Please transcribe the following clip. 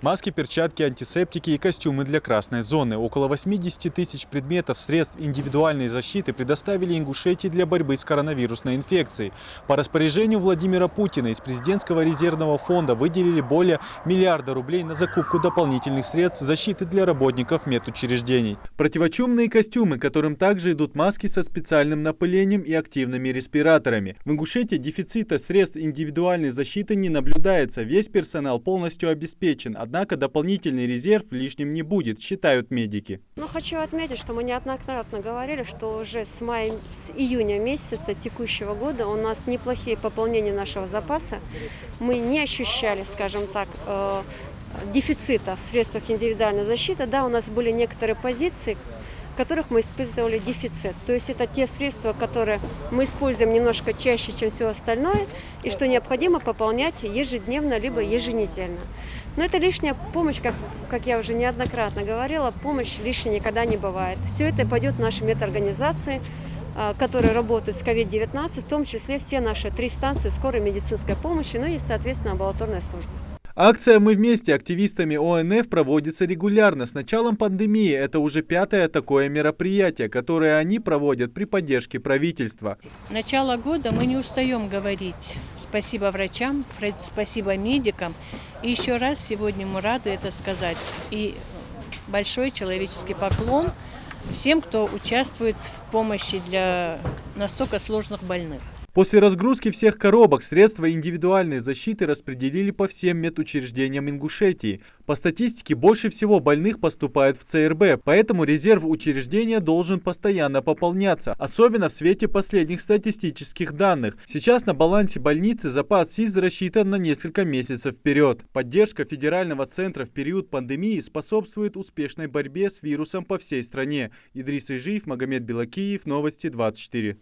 Маски, перчатки, антисептики и костюмы для красной зоны. Около 80 тысяч предметов, средств индивидуальной защиты предоставили Ингушетии для борьбы с коронавирусной инфекцией. По распоряжению Владимира Путина из президентского резервного фонда выделили более миллиарда рублей на закупку дополнительных средств защиты для работников медучреждений. Противочумные костюмы, которым также идут маски со специальным напылением и активными респираторами. В Ингушетии дефицита средств индивидуальной защиты не наблюдается. Весь персонал полностью обеспечен. Однако дополнительный резерв лишним не будет, считают медики. Хочу отметить, что мы неоднократно говорили, что уже с июня месяца текущего года у нас неплохие пополнения нашего запаса. Мы не ощущали, скажем так, дефицита в средствах индивидуальной защиты. Да, у нас были некоторые позиции, в которых мы испытывали дефицит. То есть это те средства, которые мы используем немножко чаще, чем все остальное, и что необходимо пополнять ежедневно, либо еженедельно. Но это лишняя помощь, как я уже неоднократно говорила, помощь лишней никогда не бывает. Все это пойдет в наши медорганизации, которые работают с COVID-19, в том числе все наши 3 станции скорой медицинской помощи, ну и, соответственно, амбулаторная служба. Акция «Мы вместе» активистами ОНФ проводится регулярно. С началом пандемии это уже 5-е такое мероприятие, которое они проводят при поддержке правительства. Начало года мы не устаем говорить спасибо врачам, спасибо медикам. И еще раз сегодня мы рады это сказать. И большой человеческий поклон всем, кто участвует в помощи для настолько сложных больных. После разгрузки всех коробок средства индивидуальной защиты распределили по всем медучреждениям Ингушетии. По статистике, больше всего больных поступает в ЦРБ, поэтому резерв учреждения должен постоянно пополняться, особенно в свете последних статистических данных. Сейчас на балансе больницы запас СИЗ рассчитан на несколько месяцев вперед. Поддержка федерального центра в период пандемии способствует успешной борьбе с вирусом по всей стране. Идрис Ижиев, Магомед Белакиев, Новости 24.